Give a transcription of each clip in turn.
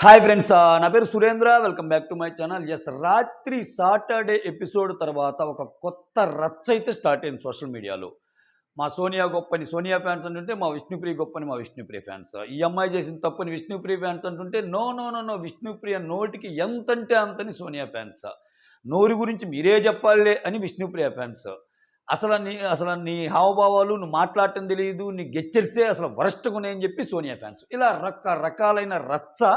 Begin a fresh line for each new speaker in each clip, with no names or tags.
Hi friends, నా పేరు Surendra. Welcome back to my channel. రాత్రి సాటర్డే ఎపిసోడ్ తర్వాత ఒక కొత్త రచ్చ అయితే స్టార్ట్ అయింది సోషల్ మీడియాలో. మా సోనియా గొప్పని సోనియా ఫ్యాన్స్ అంటుంటే, మా విష్ణుప్రియ గొప్పని మా విష్ణుప్రియ ఫ్యాన్స్. ఈ అమ్మాయి చేసిన తప్పని విష్ణుప్రియ ఫ్యాన్స్ అంటుంటే, no no no no Vishnupriya నోటికి ఎంతంటే అంతని సోనియా ఫ్యాన్స్. నోరు గురించి మీరే చెప్పాలే అని విష్ణుప్రియ ఫ్యాన్స్. అసలు నీ హావభావాలు, నువ్వు మాట్లాడటం తెలియదు, నీ గెచ్చర్సే అసలు వరస్ట్గా ఉన్నాయని చెప్పి సోనియా ఫ్యాన్స్. ఇలా రకరకాలైన రచ్చ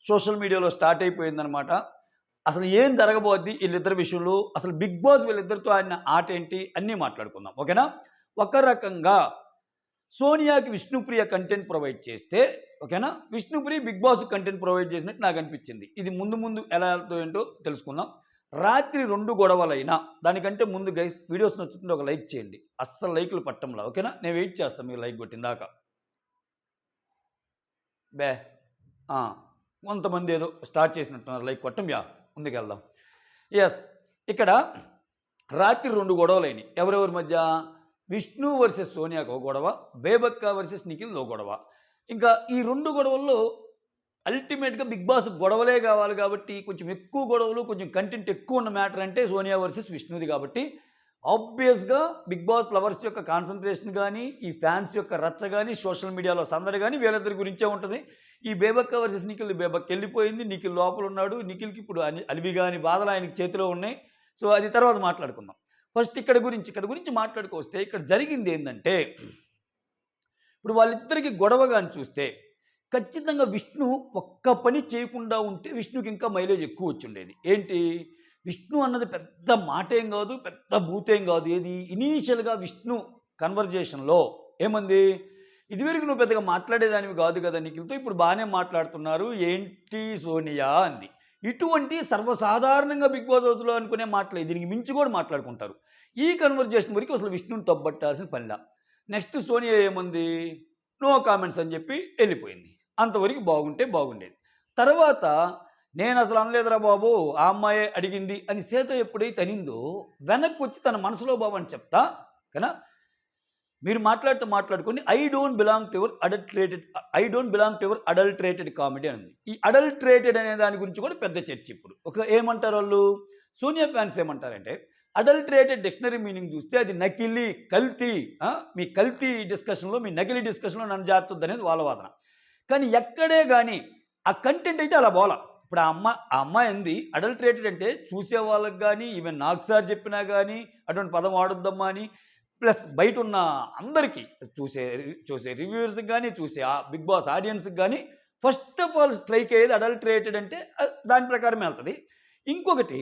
సోషల్ మీడియాలో స్టార్ట్ అయిపోయిందనమాట. అసలు ఏం జరగబోద్ది వీళ్ళిద్దరి విషయంలో, అసలు బిగ్ బాస్ వీళ్ళిద్దరితో ఆడిన ఆట ఏంటి అన్నీ మాట్లాడుకుందాం, ఓకేనా. ఒక రకంగా సోనియాకి విష్ణుప్రియ కంటెంట్ ప్రొవైడ్ చేస్తే, ఓకేనా, Vishnupriya Bigg Boss content provide చేసినట్టు నాకు అనిపించింది. ఇది ముందు ఎలా వెళ్తుందో ఏంటో తెలుసుకుందాం. రాత్రి 2 గొడవలైనా దానికంటే ముందు గైస్, వీడియోస్ నచ్చుతుంటే ఒక లైక్ చేయండి. అస్సలు లైకులు పట్టంలా, ఓకేనా. నేను వెయిట్ చేస్తాను మీరు లైక్ కొట్టిందాకా. బే కొంతమంది ఏదో స్టార్ట్ చేసినట్టున్నారు లైక్ కొట్టం. ముందుకెళ్దాం. ఇక్కడ రాత్రి 2 గొడవలైనవి. ఎవరెవరి మధ్య? విష్ణు వర్సెస్ సోనియాకు ఒక గొడవ, బేబక్క వర్సెస్ నిఖిల్ ఒక గొడవ. ఇంకా ఈ 2 గొడవల్లో అల్టిమేట్గా బిగ్ బాస్ గొడవలే కావాలి కాబట్టి, కొంచెం ఎక్కువ గొడవలు, కొంచెం కంటెంట్ ఎక్కువ ఉన్న మ్యాటర్ అంటే సోనియా వర్సెస్ విష్ణుది కాబట్టి, ఆబ్వియస్గా బిగ్ బాస్ లవర్స్ యొక్క కాన్సన్ట్రేషన్ కానీ, ఈ ఫ్యాన్స్ యొక్క రచ్చ కానీ, సోషల్ మీడియాలో సందడి కానీ వీళ్ళిద్దరి గురించే ఉంటుంది. ఈ బేబక్క వర్సెస్ నిఖిల్, బేబక్క వెళ్ళిపోయింది, నిఖిల్ లోపల ఉన్నాడు. నిఖిల్కి ఇప్పుడు అలివి కానీ బాధలు ఆయనకి చేతిలో ఉన్నాయి. సో అది తర్వాత మాట్లాడుకుందాం. ఫస్ట్ ఇక్కడ గురించి మాట్లాడుకొస్తే, ఇక్కడ జరిగింది ఏంటంటే, ఇప్పుడు వాళ్ళిద్దరికి గొడవ కానీ చూస్తే ఖచ్చితంగా విష్ణు ఒక్క పని చేయకుండా ఉంటే విష్ణుకి ఇంకా మైలేజ్ ఎక్కువ వచ్చి ఉండేది. ఏంటి? విష్ణు అన్నది పెద్ద మాటేం కాదు, పెద్ద భూతేం కాదు. ఏది? ఇనీషియల్గా విష్ణు కన్వర్జేషన్లో ఏమంది? ఇదివరకు నువ్వు పెద్దగా మాట్లాడేదానివి కాదు కదా నిఖిల్తో, ఇప్పుడు బాగానే మాట్లాడుతున్నారు ఏంటి సోనియా అంది. ఇటువంటి సర్వసాధారణంగా బిగ్ బాస్ హౌస్లో అనుకునే మాటలే, దీనికి మించి కూడా మాట్లాడుకుంటారు. ఈ కన్వర్జేషన్ వరకు అసలు విష్ణుని తప్పట్టాల్సిన పనిలా. నెక్స్ట్ సోనియా ఏమంది? నో కామెంట్స్ అని చెప్పి వెళ్ళిపోయింది. అంతవరకు బాగుంటే బాగుండేది. తర్వాత నేను అసలు అనలేదురా బాబు, ఆ అమ్మాయే అడిగింది అని సీత ఎప్పుడైతే అనిందో, వెనక్కి వచ్చి తన మనసులో బాబు చెప్తా కదా, మీరు మాట్లాడుకొని I don't belong to your adulterated comedy అని. ఈ అడల్ట్రేటెడ్ అనే దాని గురించి కూడా పెద్ద చర్చ ఇప్పుడు. ఏమంటారు వాళ్ళు, సోనియా ఫ్యాన్స్ ఏమంటారంటే, అడల్ట్రేటెడ్ డిక్షనరీ మీనింగ్ చూస్తే అది నకిలీ, కల్తీ. మీ కల్తీ డిస్కషన్లో, మీ నకిలీ డిస్కషన్లో నన్ను జారుతుంది అనేది వాళ్ళ వాదన. కానీ ఎక్కడే కానీ ఆ కంటెంట్ అయితే అలా పోలా. ఇప్పుడు ఆ అమ్మాయి అంది అడల్ట్రేటెడ్ అంటే చూసే వాళ్ళకి కానీ, ఈవెన్ నాకు సార్ చెప్పినా కానీ అటువంటి పదం వాడొద్దమ్మా అని, ప్లస్ బయట ఉన్న అందరికీ, చూసే రివ్యూవర్స్కి కానీ, చూసే ఆ బిగ్ బాస్ ఆడియన్స్కి కానీ ఫస్ట్ ఆఫ్ ఆల్ స్ట్రైక్ అయ్యేది అడల్ట్రేటెడ్ అంటే దాని ప్రకారం వెళ్తుంది. ఇంకొకటి,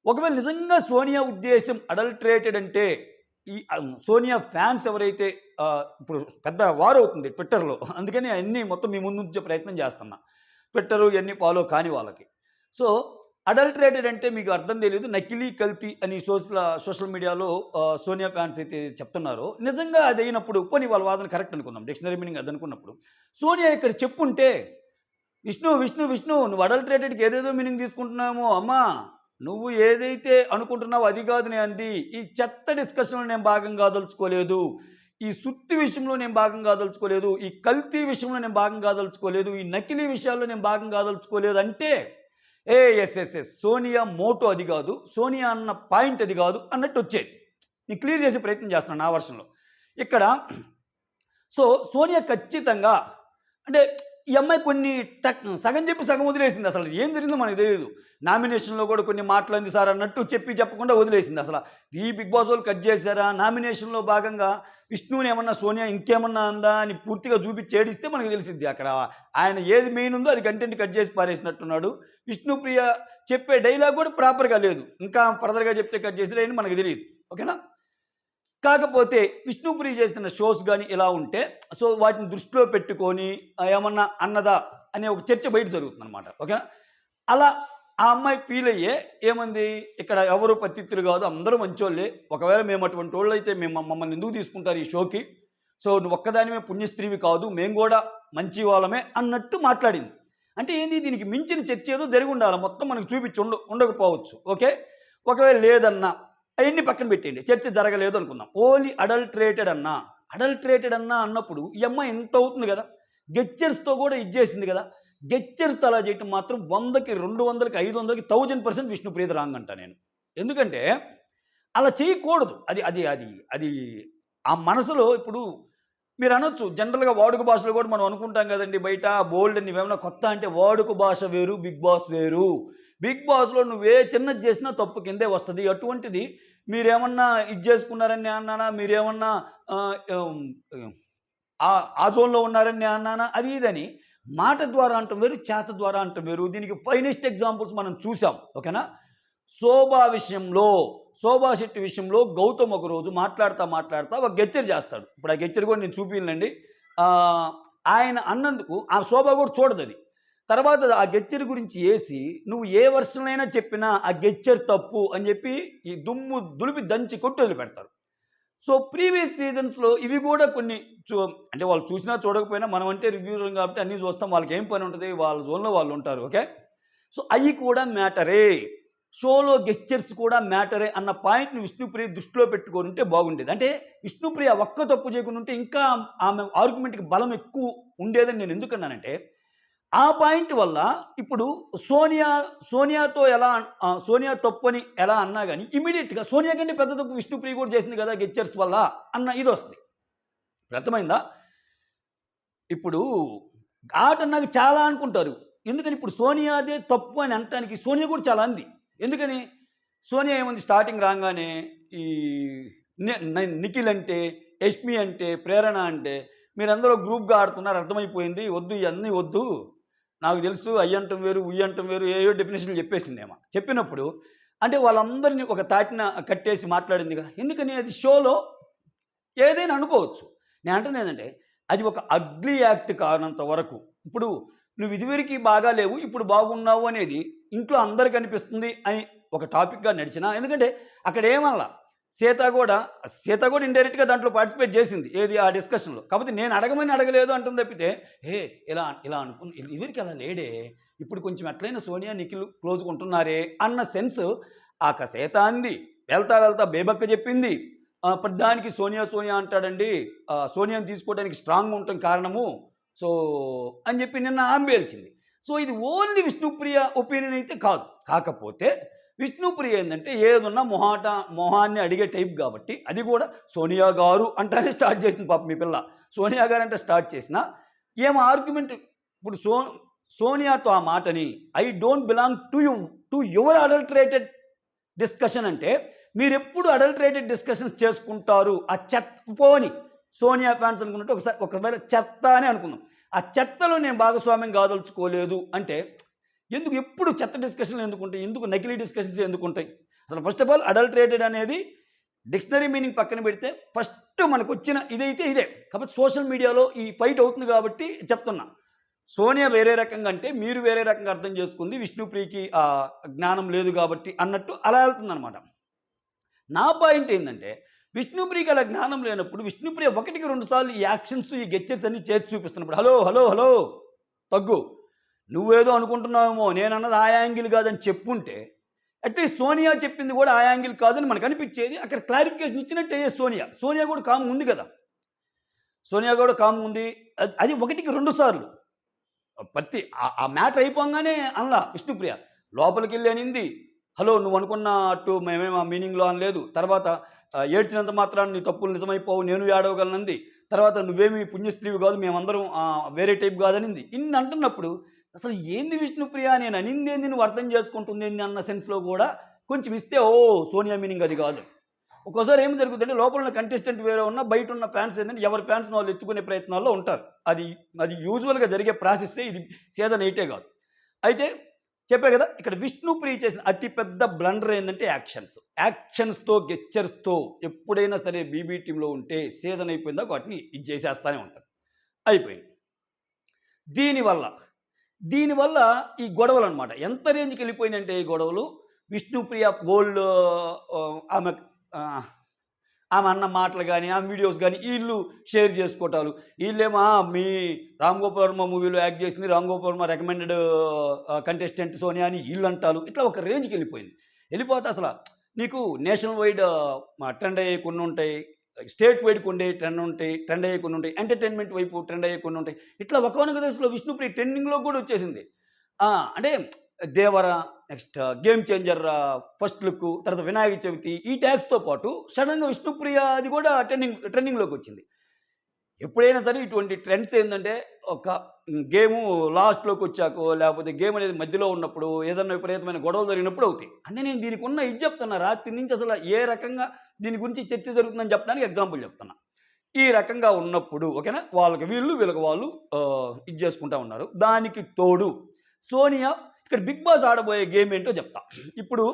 ఒకవేళ నిజంగా సోనియా ఉద్దేశం అడల్ట్రేటెడ్ అంటే, ఈ సోనియా ఫ్యాన్స్ ఎవరైతే ఇప్పుడు పెద్ద వార్ అవుతుంది ట్విట్టర్లో, అందుకని అన్నీ మొత్తం మీ ముందు ఉంచే ప్రయత్నం చేస్తున్నా, ట్విట్టరు ఇవన్నీ ఫాలో కాని వాళ్ళకి. సో అడల్ట్రేటెడ్ అంటే మీకు అర్థం తెలియదు, నకిలీ, కల్తీ అని సోషల్ మీడియాలో సోనియా ఫ్యాన్స్ అయితే చెప్తున్నారో, నిజంగా అది అయినప్పుడు పోనీ వాళ్ళ వాదన కరెక్ట్ అనుకుందాం, డిక్షనరీ మీనింగ్ అది అనుకున్నప్పుడు, సోనియా ఇక్కడ చెప్పుంటే, విష్ణు నువ్వు అడల్ట్రేటెడ్కి ఏదేదో మీనింగ్ తీసుకుంటున్నామో, అమ్మా నువ్వు ఏదైతే అనుకుంటున్నావో అది కాదు నేను అంది. ఈ చెత్త డిస్కషన్లో నేను భాగం కాదలుచుకోలేదు, ఈ సుత్తి విషయంలో నేను భాగం కాదలుచుకోలేదు, ఈ కల్తీ విషయంలో నేను భాగం కాదలుచుకోలేదు, ఈ నకిలీ విషయాల్లో నేను భాగం కాదలుచుకోలేదు అంటే, ఎస్ సోనియా మోటో అది కాదు, సోనియా అన్న పాయింట్ అది కాదు అన్నట్టు వచ్చేది. నేను క్లియర్ చేసే ప్రయత్నం చేస్తున్నాను నా వర్షన్లో. ఇక్కడ సో సోనియా ఖచ్చితంగా అంటే, ఈ అమ్మాయి కొన్ని సగం చెప్పి సగం వదిలేసింది. అసలు ఏం జరిగిందో మనకు తెలియదు. నామినేషన్లో కూడా కొన్ని మాట్లాడింది సార్ అన్నట్టు చెప్పకుండా వదిలేసింది. అసలు ఈ బిగ్ బాస్ వాళ్ళు కట్ చేశారా? నామినేషన్లో భాగంగా విష్ణుని ఏమన్నా సోనియా ఇంకేమన్నా అందా అని పూర్తిగా చూపించి ఏడిస్తే మనకు తెలిసింది. అక్కడ ఆయన ఏది మెయిన్ ఉందో అది కంటెంట్ కట్ చేసి పారేసినట్టున్నాడు. విష్ణుప్రియ చెప్పే డైలాగ్ కూడా ప్రాపర్గా లేదు, ఇంకా ఫర్దర్గా చెప్తే కట్ చేసి మనకు తెలియదు, ఓకేనా. కాకపోతే విష్ణుప్రియ చేసిన షోస్ కానీ ఇలా ఉంటే, సో వాటిని దృష్టిలో పెట్టుకొని ఏమన్నా అన్నదా అనే ఒక చర్చ బయట జరుగుతుంది అనమాట, ఓకేనా. అలా ఆ అమ్మాయి ఫీల్ అయ్యే ఏమంది, ఇక్కడ ఎవరు పతిత్తులు కాదు, అందరూ మంచోళ్ళే, ఒకవేళ మేము అటువంటి వాళ్ళు అయితే మమ్మల్ని ఎందుకు తీసుకుంటారు ఈ షోకి, సో నువ్వు ఒక్కదానిమే పుణ్యస్త్రీవి కాదు, మేము కూడా మంచి వాళ్ళమే అన్నట్టు మాట్లాడింది. అంటే ఏంది, దీనికి మించిన చర్చ ఏదో జరిగి ఉండాలి, మొత్తం మనకు చూపించి ఉండకపోవచ్చు, ఓకే. ఒకవేళ లేదన్నా అవన్నీ పక్కన పెట్టండి, చర్చ జరగలేదు అనుకుందాం. ఓన్లీ అడల్ట్రేటెడ్ అన్నప్పుడు ఈ అమ్మాయి ఎంత అవుతుంది కదా, గెచ్చర్స్తో కూడా ఇచ్చేసింది కదా. గెచ్చర్స్తో అలా చేయటం మాత్రం 100కి 200కి 500కి 1000% విష్ణుప్రియది రాంగ్ అంట నేను. ఎందుకంటే అలా చేయకూడదు. అది అది అది అది ఆ మనసులో ఇప్పుడు మీరు అనొచ్చు జనరల్‌గా వాడుక భాషలో కూడా మనం అనుకుంటాం కదండీ బయట బోల్డ్ అని ఇవేమన్నా కొత్త అంటే వాడుక భాష వేరు, బిగ్ బాస్ వేరు. బిగ్ బాస్‌లో నువ్వే చిన్నది చేసినా తప్పు కిందే వస్తది. అటువంటిది మీరేమన్నా ఇది చేసుకున్నారని నేను అన్నానా? మీరేమన్నా ఆహ్, హ్మ్, ఆ జోన్‌లో ఉన్నారని నేను అన్నానా? అది ఇదని మాట ద్వారా అంటం వేరు, చేత ద్వారా అంటం వేరు. దీనికి ఫైనెస్ట్ ఎగ్జాంపుల్స్ మనం చూసాం. ఓకేనా? శోభా విషయంలో, శోభా శెట్టి విషయంలో గౌతమ్ ఒకరోజు మాట్లాడుతా ఒక గెచ్చర్ చేస్తాడు. ఇప్పుడు ఆ గెచ్చర్ కూడా నేను చూపియనులెండి. ఆహ్, ఆయన అన్నందుకు ఆ శోభ కూడా చూడదది. తర్వాత ఆ గెచ్చర్ గురించి ఏసి, నువ్వు ఏ వెర్షన్‌లో అయినా చెప్పినా ఆ గెచ్చర్ తప్పు అని చెప్పి ఈ దుమ్ము దులిపి దంచి కొట్టి వదిలిపెడతారు. సో, ప్రీవియస్ సీజన్స్‌లో ఇవి గూడా కొన్ని చు అంటే వాళ్ళు చూసినా చూడకపోయినా మనమంటే రివ్యూరం కాబట్టి అన్నీ చూస్తాం. వాళ్ళకేం పనుంటది? వాళ్ళ జోన్‌లో వాళ్ళుంటారు. ఓకే. సో, అయి కూడా మ్యాటరే. షోలో గెస్చర్స్ కూడా మ్యాటరే అన్న పాయింట్‌ని విష్ణుప్రియ దృష్టిలో పెట్టుకొనుంటే బాగుండేది. అంటే విష్ణుప్రియ ఒక్క తప్పు చేయకుండుంటే ఇంకా ఆమె ఆర్గ్యుమెంట్‌కి బలం ఎక్కువ ఉండేదని నేను ఎందుకన్నానంటే, ఆ పాయింట్ వల్ల ఇప్పుడు సోనియా సోనియాతో ఎలా సోనియా తప్పని ఎలా అన్నా గాని ఇమ్మీడియేట్‌గా సోనియా కంటే పెద్ద తప్పు విష్ణుప్రియ కూడా చేసింది కదా! గెస్చర్స్ వల్ల అన్న ఇదొస్తది. ఇప్పుడు అర్థమైందా? ఇప్పుడు ఆటన్నాక చాలా అనుకుంటారు. ఎందుకని ఇప్పుడు సోనియాదే తప్పు అని అనటానికి సోనియా కూడా చాలా అంది. ఎందుకని? సోనియా ఏముంది స్టార్టింగ్ రాంగానే ఈ నిఖిల్ అంటే, యష్మి అంటే, ప్రేరణ అంటే మీరందరూ గ్రూప్‌గా ఆడుతున్నారు అర్థమైపోయింది. వద్దు ఇయన్నీ వద్దు. నాకు తెలుసు అయ్యంటం వేరు, ఉయ్యంటం వేరు ఏయో డెఫినిషన్‌లు చెప్పేసిందేమో. చెప్పినప్పుడు అంటే వాళ్ళందరిని ఒక తాటిన కట్టేసి మాట్లాడిందిగా. ఎందుకని అది షోలో ఏదైనా అనుకోవచ్చు. నేనంటున్నదేంటంటే, అది ఒక అగ్లీ యాక్ట్ కానంత వరకు. ఇప్పుడు నువ్వు ఇదివరకి బాగా లేవు, ఇప్పుడు బాగున్నావు అనేది ఇంట్లో అందరికి అనిపిస్తుంది అని ఒక టాపిక్‌గా నడిచినా ఎందుకంటే అక్కడేమనలా. సీత గూడా ఇండైరెక్ట్‌గా దాంట్లో పార్టిసిపేట్ జేసింది. ఏది ఆ డిస్కషన్‌లో. కాపోతే నేను అడగమని అడగలేదు అంటుంది తప్పితే, హే! ఇలా ఇలా ఇదివరకు అలా లేడే. ఇప్పుడు కొంచెం ఎట్లైనా సోనియా, నిఖిల్ క్లోజ్‌గా ఉంటున్నారే అన్న సెన్స్ సీత అంది. వెళ్తా బేబక్క జెప్పింది. ప్రతిదానికి సోనియా, సోనియా అంటాడండి. సోనియాని తీసుకోవడానికి స్ట్రాంగ్‌గా ఉండటం కారణము. సో, అని చెప్పి నిన్న ఆమె పేల్చింది. సో, ఇది ఓన్లీ విష్ణుప్రియ ఒపీనియన్ అయితే కాదు. కాకపోతే విష్ణుప్రియ ఏందంటే ఏదున్నా మొహాన్ని అడిగే టైప్ గాబట్టి, అది గూడా సోనియా గారు అంటానే స్టార్ట్ చేసింది పాపం ఈ పిల్ల. సోనియా గారంటే స్టార్ట్ చేసినా, ఏమి ఆర్గ్యుమెంట్ ఇప్పుడు సోనియాతో ఆ మాటని I don't belong to your adulterated discussion అంటే మీరెప్పుడు అడల్టరేటెడ్ డిస్కషన్స్ చేసుకుంటారు. ఆ చెత్త పోని సోనియా ఫ్యాన్స్ అనుకున్నట్టు ఒకవేళ చెత్త అని అనుకుందాం. ఆ చెత్తలో నేను భాగస్వామ్యం కాదలుచుకోలేదు అంటే ఎందుకు ఎప్పుడు చెత్త డిస్కషన్లు ఎందుకుంటాయి? ఎందుకు నకిలీ డిస్కషన్స్ ఎందుకుంటాయి? అసలు ఫస్ట్ ఆఫ్ ఆల్ అడల్టరేటెడ్ అనేది డిక్షనరీ మీనింగ్ పక్కన పెడితే ఫస్ట్ మనకొచ్చిన ఇదైతే ఇదే. కాబట్టి సోషల్ మీడియాలో ఈ ఫైట్ అవుతుంది కాబట్టి చెప్తున్నా. సోనియా వేరే రకంగా అంటే మీరు వేరే రకంగా అర్థం చేసుకుంది. విష్ణుప్రియకి జ్ఞానం లేదు కాబట్టి అన్నట్టు అలా వెళ్తుందనమాట. నా పాయింట్ ఏందంటే, విష్ణుప్రియకి అలా జ్ఞానం లేనప్పుడు, విష్ణుప్రియ ఒకటికి 2 సార్లు ఈ యాక్షన్స్, ఈ గెస్చర్స్ అన్నీ చేసి చూపిస్తున్నప్పుడు, హలో, హలో, హలో తగ్గు. నువ్వేదో అనుకుంటున్నావేమో, నేనన్నది ఆ యాంగిల్ కాదని చెప్పుంటే, అట్లీస్ట్ సోనియా చెప్పింది కూడా ఆ యాంగిల్ కాదని మనకనిపిచ్చేది. అక్కడ క్లారిఫికేషన్ ఇచ్చినట్టు అయ్యేది సోనియా. సోనియా కూడా కామ్‌గా ఉంది కదా! సోనియా కూడా కామ్‌గా ఉంది. అది ఒకటికి 2 సార్లు. ఆ మ్యాటర్ అయిపోంగానే అనలా విష్ణుప్రియ. లోపలికెళ్ళి అనింది. హలో! నువ్వనుకున్న అట్టు మేమేం ఆ మీనింగ్‌లో అనలేదు. తర్వాత ఏడ్చినంత మాత్రాన నీ తప్పులు నిజమైపోవు. నేను ఏడవగలనంది. తర్వాత నువ్వేమి పుణ్యస్త్రీవి గాదు. మేమందరం వేరే టైప్ గాదనింది. ఇన్ని అంటున్నప్పుడు అసలు ఏంది విష్ణుప్రియ నేను అనిందేంది నువ్వు అర్థం చేసుకుంటుందేంది అన్న సెన్స్‌లో గూడా కొంచెం ఇస్తే ఓహ్! సోనియా మీనింగ్ అది గాదు. ఒక్కోసారి ఏం జరుగుతుందంటే లోపల ఉన్న కంటెస్టెంట్ వేరే ఉన్నా బయటున్న ఫ్యాన్స్ ఏంటంటే ఎవరి ఫ్యాన్స్‌ని వాళ్ళు ఎత్తుకునే ప్రయత్నాల్లో ఉంటారు. అది అది యూజువల్‌గా జరిగే ప్రాసెస్సే ఇది సీజన్ 8 గాదు. అయితే చెప్పా గదా! ఇక్కడ విష్ణుప్రియ చేసిన అతి పెద్ద బ్లండర్ ఏందంటే యాక్షన్స్. యాక్షన్స్‌తో, గెస్చర్స్‌తో ఎప్పుడైనా సరే బీబీ టీమ్‌లో ఉంటే సీజన్ అయిపోయిందాక వాటిని ఇది చేసేస్తానే ఉంటారు. అయిపోయింది. దీనివల్ల, దీనివల్ల ఈ గొడవలనమాట. ఎంత రేంజ్‌కెళ్ళిపోయినాయంటే ఈ గొడవలు విష్ణుప్రియ బోలెడు ఆమె ఆహ్, ఆమె అన్న మాటలు గాని, ఆమె వీడియోస్ గాని ఈళ్ళు షేర్ చేసుకోవటాలు. ఈళ్ళేమో మీ 'రామ్ గోపాల్ వర్మ' మూవీలో యాక్ట్ చేసింది 'రామ్ గోపాల్ వర్మ' రికమెండెడ్ కంటెస్టెంట్ సోనియా అని ఈళ్ళంటాలు. ఇట్లా ఒక రేంజ్‌కెళ్ళిపోయింది. ఎళ్ళిపోతే అసల నీకు నేషనల్ వైడ్ అటెండ్ అయ్యేయి కొన్నుంటాయి. స్టేట్ వైడ్ కొన్ని ట్రెండ్ ఉంటాయి, ట్రెండ్ అయ్యే కొన్ని ఉంటాయి, ఎంటర్టైన్మెంట్ వైపు ట్రెండ్ అయ్యే కొన్ని ఉంటాయి. ఇట్లా ఒకానొక దశలో విష్ణుప్రియ ట్రెండింగ్‌లో కూడా వచ్చేసింది. అంటే Devara, next game changer first look, తర్వాత వినాయక చవితి ఈ ట్యాగ్స్‌తో పాటు సడెన్‌గా విష్ణుప్రియ అది కూడా ట్రెండింగ్‌లోకి వచ్చింది. ఎప్పుడైనా సరే ఇటువంటి ట్రెండ్స్ ఏందంటే ఒక గేము లాస్ట్‌లోకి వచ్చాకో, లేకపోతే గేమ్ అనేది మధ్యలో ఉన్నప్పుడు, ఏదన్నా విపరీతమైన గొడవలు జరిగినప్పుడు అవుతాయి. అంటే నేను దీనికి ఉన్న ఇది చెప్తున్నా. రాత్రి నుంచి అసలు ఏ రకంగా దీని గురించి చర్చ జరుగుతుందని చెప్పడానికి ఎగ్జాంపుల్ చెప్తున్నా. ఈ రకంగా ఉన్నప్పుడు ఓకేనా? వాళ్ళకి వీళ్ళు, వీళ్ళకి వాళ్ళు ఇది చేసుకుంటా ఉన్నారు. దానికి తోడు సోనియా ఇక్కడ 'బిగ్ బాస్' ఆడబోయే గేమ్ ఏంటో చెప్తా. ఇప్పుడు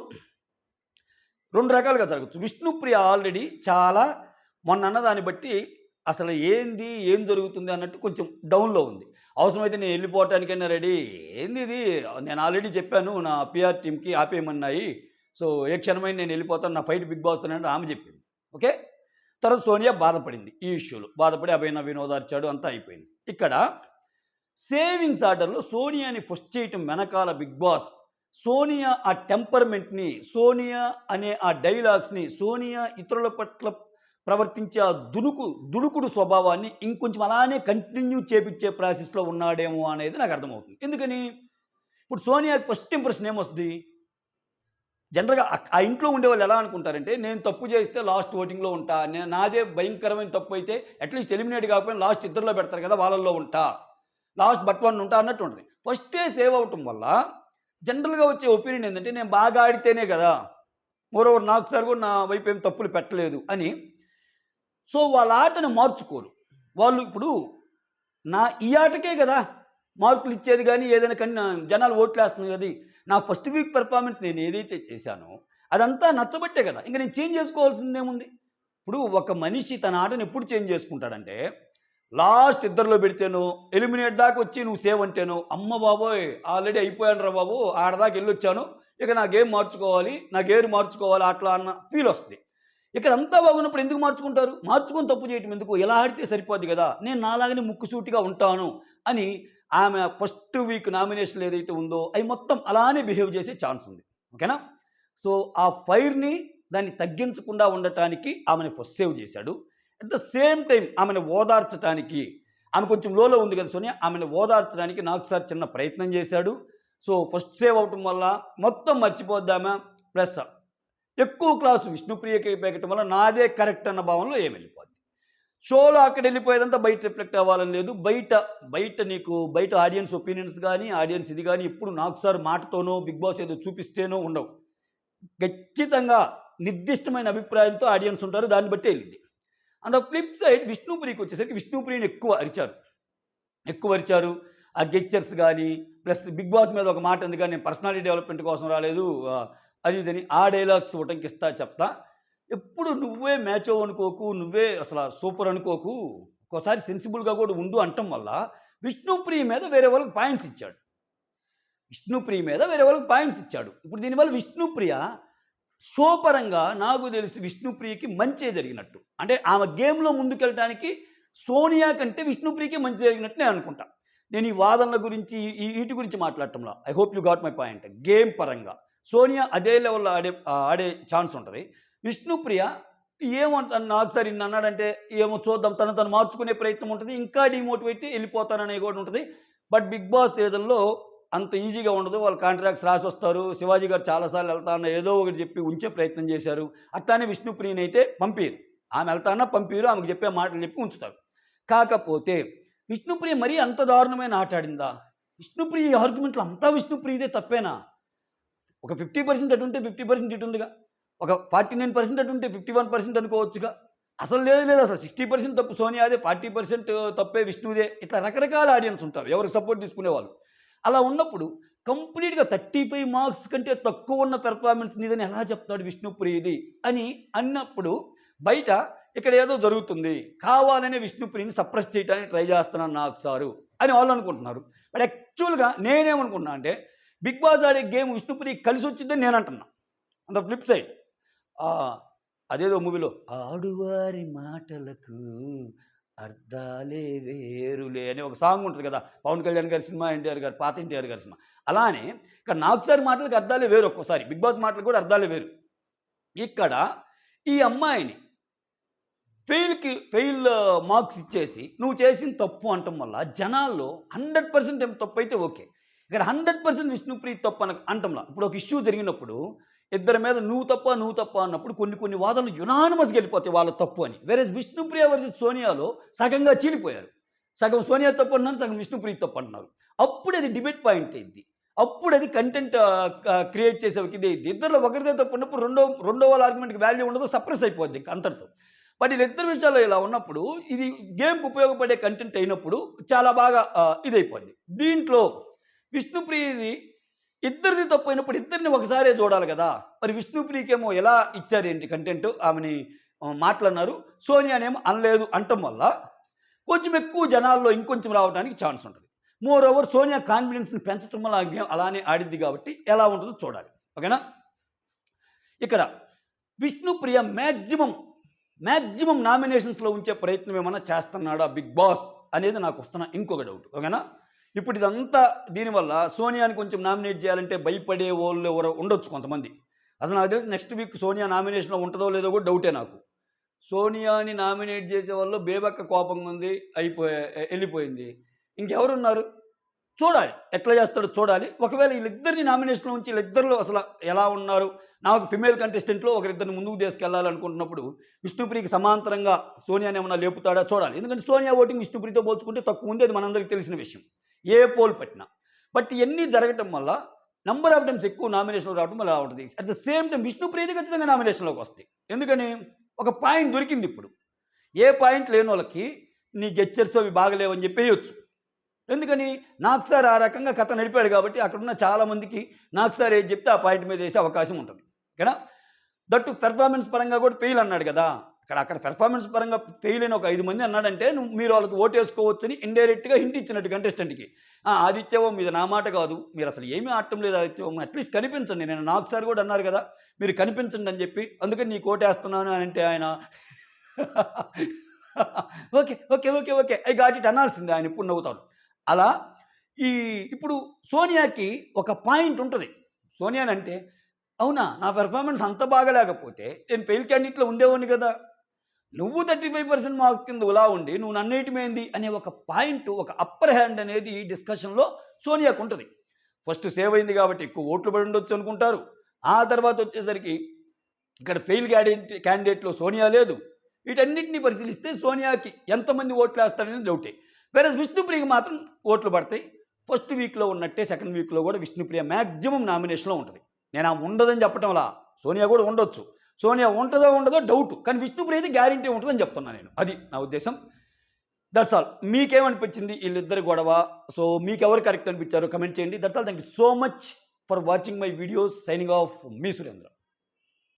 2 రకాలుగా జరగొచ్చు. విష్ణుప్రియ ఆల్రెడీ చాలా మొన్నన్న దాన్ని బట్టి అసలు ఏంది? ఏం జరుగుతుంది? అన్నట్టు కొంచెం డౌన్‌లో ఉంది. అవసరమైతే నేను ఎళ్ళిపోవటానికైనా రెడీ. ఏందిది? నేను ఆల్రెడీ చెప్పాను నా పీఆర్ టీమ్‌కి ఆపేయమన్నాయి. సో, ఏ క్షణమైనా నేను ఎళ్ళిపోతాను. నా ఫైట్ 'బిగ్ బాస్‌తోనే' అని ఆమె చెప్పింది. ఓకే. తర్వాత సోనియా బాధపడింది ఈ ఇష్యూలో. బాధపడి అభయ్ నవీన్ ఓదార్చాడు అంతా అయిపోయింది. ఇక్కడ సేవింగ్స్ ఆర్డర్‌లో సోనియాని ఫస్ట్ చేయటం వెనకాల 'బిగ్ బాస్' సోనియా ఆ టెంపర్‌మెంట్‌ని, సోనియా అనే ఆ డైలాగ్స్‌ని, సోనియా ఇతరుల పట్ల ప్రవర్తించే ఆ దుడుకుడు స్వభావాన్ని ఇంకొంచెం అలానే కంటిన్యూ చేపిచ్చే ప్రాసెస్‌లో ఉన్నాడేమో అనేది నాకు అర్థమవుతుంది. ఎందుకని? ఇప్పుడు సోనియాకి ఫస్ట్ ఇంప్రెషన్ ఏమొస్తది? జనరల్‌గా ఆ ఇంట్లో ఉండేవాళ్ళు ఎలా అనుకుంటారంటే, నేను తప్పు చేస్తే లాస్ట్ ఓటింగ్‌లో ఉంటా. నాదే భయంకరమైన తప్పు అయితే అట్‌లీస్ట్ ఎలిమినేట్ కాకపోయినా లాస్ట్ ఇద్దరిలో పెడతారు కదా! వాళ్ళల్లో ఉంటా. లాస్ట్ బట్ వన్ ఉంటా అన్నట్టు ఉంటది. ఫస్టే సేవ్ అవ్వటం వల్ల జనరల్‌గా వచ్చే ఒపీనియన్ ఏందంటే, నేను బాగా ఆడితేనే కదా! మోరోవర్ నాకు కూడా నా వైపు ఏం తప్పులు పెట్టలేదు అని. సో, వాళ్ళ ఆటను మార్చుకోరు. వాళ్ళు ఇప్పుడు ఈ ఆటకే గదా! మార్కులిచ్చేది గానీ, ఏదైనా జనాలు ఓట్లేస్తున్నారు గది. నా ఫస్ట్ వీక్ పెర్ఫార్మన్స్ నేను ఏదైతే చేశానో, అదంతా నచ్చబట్టే గదా! ఇంక నేను చేంజ్ చేసుకోవాల్సిందేముంది? ఇప్పుడు ఒక మనిషి తన ఆటను ఎప్పుడు చేంజ్ చేసుకుంటాడంటే, లాస్ట్ ఇద్దరిలో పెడితేనో, ఎలిమినేట్ దాకా వచ్చి నువ్వు సేవ్ అంటేనో, అమ్మ బాబోయ్! ఆల్రెడీ అయిపోయానురా బాబు! ఆడదాకా ఎళ్ళొచ్చాను. ఇక నా గేమ్ మార్చుకోవాలి, నా గేర్ మార్చుకోవాలి అట్లా అన్న ఫీలొస్తది. ఇక్కడ అంతా బాగున్నప్పుడు ఎందుకు మార్చుకుంటారు? మార్చుకొని తప్పు చేయటం ఎందుకు? ఇలా ఆడితే సరిపోద్ది గదా! నేను నాలాగానే ముక్కుసూటిగా ఉంటాను అని ఆమె ఫస్ట్ వీక్ నామినేషన్‌లు ఏదైతే ఉందో, అయి మొత్తం అలానే బిహేవ్ చేసే ఛాన్స్ ఉంది. ఓకేనా? సో, ఆ ఫైర్‌ని దాన్ని తగ్గించకుండా ఉండటానికి ఆమెని ఫస్ట్ సేవ్ చేశాడు. అట్ ద సేమ్ టైమ్ ఆమెను ఓదార్చటానికి ఆమె కొంచెం లోలో ఉంది కదా సోనియా! ఆమెను ఓదార్చడానికి నాకు సార్ చిన్న ప్రయత్నం చేశాడు. సో, ఫస్ట్ సేవ్ అవ్వటం వల్ల మొత్తం మర్చిపోద్దామా ప్లస్ ఎక్కువ క్లాసు విష్ణుప్రియకి పెరగటం వల్ల నాదే కరెక్ట్ అన్న భావనలో వెళ్ళిపోద్ది. షోలో అక్కడ వెళ్ళిపోయేదంతా బయట రిఫ్లెక్ట్ అవ్వాలని లేదు. బయట ఆడియన్స్ ఒపీనియన్స్ గానీ, ఆడియన్స్ ఇది గానీ ఎప్పుడు నాకు సార్ మాటతోనో, 'బిగ్ బాస్' ఏదో చూపిస్తేనో ఉండవు. ఖచ్చితంగా నిర్దిష్టమైన అభిప్రాయంతో ఆడియన్స్ ఉంటారు. దాన్ని బట్టే ఎళ్ళిద్ది. ఆన్ ద ఫ్లిప్ సైడ్ విష్ణుప్రియకొచ్చేసరికి విష్ణుప్రియని ఎక్కువ అరిచారు. ఆ గెస్చర్స్ గానీ, ప్లస్ 'బిగ్ బాస్' మీద ఒక మాట ఉంది గానీ, నేను పర్సనాలిటీ డెవలప్‌మెంట్ కోసం రాలేదు. అది ఇదని ఆ డైలాగ్స్ ఒకటికిస్తా చెప్తా. ఎప్పుడు నువ్వే మ్యాచో అనుకోకు, నువ్వే అసల సూపర్ అనుకోకు. ఒక్కోసారి సెన్సిబుల్‌గా కూడా ఉండు అనటం వల్ల విష్ణుప్రియ మీద వేరే వాళ్ళకి పాయింట్స్ ఇచ్చాడు. ఇప్పుడు దీనివల్ల విష్ణుప్రియ షో పరంగా నాకు తెలిసి విష్ణుప్రియకి మంచే జరిగినట్టు. అంటే ఆమె గేమ్‌లో ముందుకెళ్ళటానికి సోనియా కంటే విష్ణుప్రియకే మంచి జరిగినట్టు నేను అనుకుంటా. నేను ఈ వాదనల గురించి ఈటి గురించి మాట్లాడటంలా. I hope you got my point. Game పరంగా సోనియా అదే లెవెల్‌లో ఆడే ఛాన్స్ ఉంటది. విష్ణుప్రియ నాకు సార్ ఇన్ని అన్నాడంటే ఏమో చూద్దాం తను మార్చుకునే ప్రయత్నం ఉంటది. ఇంకా డీమోటివేట్ ఎళ్ళిపోతాననేది కూడా ఉంటది. బట్ 'బిగ్ బాస్' సీజన్‌లో అంత ఈజీగా ఉండదు. వాళ్ళు కాంట్రాక్ట్స్ రాసొస్తారు. శివాజీ గారు చాలా సార్లు ఎళ్తా అన్న ఏదో ఒకటి చెప్పి ఉంచే ప్రయత్నం చేశారు. అట్లానే విష్ణుప్రియనైతే పంపియరు. ఆమె ఎళ్తా అన్నా పంపియరు. ఆమెకు చెప్పే మాటలు చెప్పి ఉంచుతారు. కాకపోతే విష్ణుప్రియ మరీ అంత దారుణమైన ఆట ఆడిందా? విష్ణుప్రియ ఆర్గ్యుమెంట్‌లో అంతా విష్ణుప్రియదే తప్పేనా? ఒక 50% అటుంటే 50% ఇటుందిగా. ఒక 49% అటుంటే 51% అనుకోవచ్చుగా. అసలు లేదు అసలు 60% తప్పు సోనియాదే, 40% తప్పే విష్ణుదే. ఇట్లా రకరకాల ఆడియన్స్ ఉంటారు. ఎవరికి సపోర్ట్ తీసుకునేవాళ్ళు. అలా ఉన్నప్పుడు కంప్లీట్‌గా 35 మార్క్స్ కంటే తక్కువ ఉన్న పెర్ఫార్మన్స్ నీదని ఎలా చెప్తాడు విష్ణుప్రియది అని అన్నప్పుడు బయట ఇక్కడ ఏదో జరుగుతుంది. కావాలనే విష్ణుప్రియని సప్రెస్ చేయడానికి ట్రై చేస్తున్నాడు నాకు సారు అని వాళ్ళు అనుకుంటున్నారు. బట్ యాక్చువల్‌గా నేనేమనుకుంటున్నా అంటే 'బిగ్ బాస్' ఆడే గేమ్ విష్ణుప్రియకి కలిసొచ్చిద్దని నేనంటున్నా. ఆన్ ద ఫ్లిప్ సైడ్ అదేదో మూవీలో ఆడువారి మాటలకు అర్థాలే వేరులే అని ఒక సాంగ్ ఉంటది కదా! పవన్ కళ్యాణ్ గారి సినిమా, ఎన్టీఆర్ గారి పాత ఎన్టీఆర్ గారి సినిమా. అలానే ఇక్కడ నాకు సార్ మాటలకి అర్థాలే వేరు ఒక్కోసారి. 'బిగ్ బాస్' మాటలకు కూడా అర్థాలే వేరు. ఇక్కడ ఈ అమ్మాయిని ఫెయిల్ మార్క్స్ ఇచ్చేసి నువ్వు చేసిన తప్పు అనటం వల్ల జనాల్లో 100% ఏం తప్పు అయితే ఓకే. ఇక్కడ 100% విష్ణుప్రియ తప్పు అంటంలా. ఇప్పుడు ఒక ఇష్యూ జరిగినప్పుడు ఇద్దరి మీద నువ్వు తప్ప అన్నప్పుడు కొన్ని వాదనలు యునానిమస్గా వెళ్ళిపోతాయి వాళ్ళ తప్పు అని. వేరేజ్ విష్ణుప్రియ వర్సెస్ సోనియాలో సగంగా చీలిపోయారు. సగం సోనియా తప్పు అంటున్నారు, సగం విష్ణుప్రియ తప్పు అంటున్నారు. అప్పుడు అది డిబేట్ పాయింట్ అయింది. అప్పుడు అది కంటెంట్ క్రియేట్ చేసే ఇదే ఇది. ఇద్దరిలో ఒకరిదే తప్పు ఉన్నప్పుడు రెండో వాళ్ళ ఆర్గ్యుమెంట్కి వాల్యూ ఉండదు, సప్రెస్ అయిపోద్ది అంతటితో. బట్ వీళ్ళిద్దరి విషయాల్లో ఇలా ఉన్నప్పుడు ఇది గేమ్కి ఉపయోగపడే కంటెంట్ అయినప్పుడు చాలా బాగా ఇదైపోద్ది. దీంట్లో విష్ణుప్రియది ఇద్దరిది తప్పు అయినప్పుడు ఇద్దరిని ఒకసారే చూడాలి కదా. మరి విష్ణుప్రియకేమో ఎలా ఇచ్చారేంటి కంటెంట్, ఆమెని మాట్లాడినారు, సోనియానేమో అనలేదు అంటం వల్ల కొంచెం ఎక్కువ జనాల్లో ఇంకొంచెం రావడానికి ఛాన్స్ ఉంటుంది. మోర్ ఓవర్ సోనియా కాన్ఫిడెన్స్ని పెంచడం వల్ల ఆ గేమ్ అలానే ఆడిద్ది కాబట్టి ఎలా ఉంటుందో చూడాలి. ఓకేనా. ఇక్కడ విష్ణుప్రియ మ్యాక్సిమం నామినేషన్స్లో ఉంచే ప్రయత్నం ఏమన్నా చేస్తున్నాడా బిగ్ బాస్ అనేది నాకు వస్తున్న ఇంకొక డౌట్. ఓకేనా. ఇప్పుడు ఇదంతా దీనివల్ల సోనియాని కొంచెం నామినేట్ చేయాలంటే భయపడే వాళ్ళు ఎవరో ఉండొచ్చు కొంతమంది. అసలు నాకు తెలిసి నెక్స్ట్ వీక్ సోనియా నామినేషన్లో ఉంటుందో లేదో కూడా డౌటే నాకు. సోనియాని నామినేట్ చేసే వాళ్ళు బేబక్క కోపంగా ఉంది, వెళ్ళిపోయింది. ఇంకెవరున్నారు చూడాలి, ఎట్లా చేస్తాడో చూడాలి. ఒకవేళ వీళ్ళిద్దరిని నామినేషన్లో ఉంచి వీళ్ళిద్దరిలో అసలు ఎలా ఉన్నారు, నాకు ఫిమేల్ కంటెస్టెంట్లో ఒకరిద్దరిని ముందుకు తీసుకెళ్లాలనుకుంటున్నప్పుడు విష్ణుప్రియకి సమాంతరంగా సోనియాని ఏమన్నా లేపుతాడా చూడాలి. ఎందుకంటే సోనియా ఓటింగ్ విష్ణుప్రియతో పోల్చుకుంటే తక్కువ ఉంది, అది మనందరికీ తెలిసిన విషయం ఏ పోల్ పట్టినా. బట్ ఇవన్నీ జరగటం వల్ల నంబర్ ఆఫ్ టైమ్స్ ఎక్కువ నామినేషన్లో రావడం వల్ల ఉంటుంది. అట్ ద సేమ్ టైం విష్ణుప్రియది ఖచ్చితంగా నామినేషన్లోకి వస్తాయి. ఎందుకని ఒక పాయింట్ దొరికింది. ఇప్పుడు ఏ పాయింట్ లేని వాళ్ళకి నీ గెచ్చర్స్ అవి బాగలేవని చెప్పేయచ్చు. ఎందుకని నాగ్ సార్ ఆ రకంగా కథ నడిపాడు కాబట్టి అక్కడున్న చాలామందికి నాగ్ సార్ ఏది చెప్తే ఆ పాయింట్ మీద వేసే అవకాశం ఉంటుంది. ఓకేనా. దట్టు పెర్ఫార్మెన్స్ పరంగా కూడా ఫెయిల్ అన్నాడు కదా. అక్కడ పెర్ఫార్మెన్స్ పరంగా ఫెయిల్ అయిన ఒక 5 మంది అన్నాడంటే మీరు వాళ్ళకి ఓటేసుకోవచ్చని ఇండైరెక్ట్గా హింట్ ఇచ్చినట్టు కంటెస్టెంట్కి. ఆదిత్యవో మీద నా మాట కాదు, మీరు అసలు ఏమీ ఆడటం లేదు ఆదిత్యవో, అట్లీస్ట్ కనిపించండి. నేను నాగ్ సార్ కూడా అన్నారు కదా మీరు కనిపించండి అని చెప్పి, అందుకని నీకు ఓటేస్తున్నాను అని అంటే ఆయన okay okay okay okay I got it అనాల్సిందే. ఆయన ఇప్పుడు నవ్వుతాడు. అలా ఇప్పుడు సోనియాకి ఒక పాయింట్ ఉంటుంది. సోనియాని అంటే అవునా నా పెర్ఫార్మెన్స్ అంత బాగా లేకపోతే నేను ఫెయిల్ క్యాండిడేట్లో ఉండేవాడిని కదా, నువ్వు 35% మార్క్స్ కింద ఉలా ఉండి నువ్వు నన్నేయటమేంది అనే ఒక పాయింట్, ఒక అప్పర్ హ్యాండ్ అనేది డిస్కషన్లో సోనియాకు ఉంటుంది. ఫస్ట్ సేవ్ అయింది కాబట్టి ఎక్కువ ఓట్లు పడి ఉండొచ్చు అనుకుంటారు. ఆ తర్వాత వచ్చేసరికి ఇక్కడ ఫెయిల్ క్యాండిడేట్లో సోనియా లేదు. వీటన్నిటిని పరిశీలిస్తే సోనియాకి ఎంతమంది ఓట్లు వేస్తారనేది డౌటే. వేరే విష్ణుప్రియకి మాత్రం ఓట్లు పడతాయి. ఫస్ట్ వీక్లో ఉన్నట్టే సెకండ్ వీక్లో కూడా విష్ణుప్రియ మ్యాక్సిమం నామినేషన్లో ఉంటుంది. నేను ఆ ఉండదని చెప్పటంలా, సోనియా కూడా ఉండొచ్చు. సోనియా ఉంటుందో ఉండదో డౌట్, కానీ విష్ణుప్రియ అయితే గ్యారంటీ ఉంటుందని చెప్తున్నాను నేను. అది నా ఉద్దేశం. That's all. మీకేమనిపించింది వీళ్ళిద్దరి గొడవ? సో మీకెవరు కరెక్ట్ అనిపించారో కమెంట్ చేయండి. That's all. Thank you so much for watching my videos. Signing off me Surendra.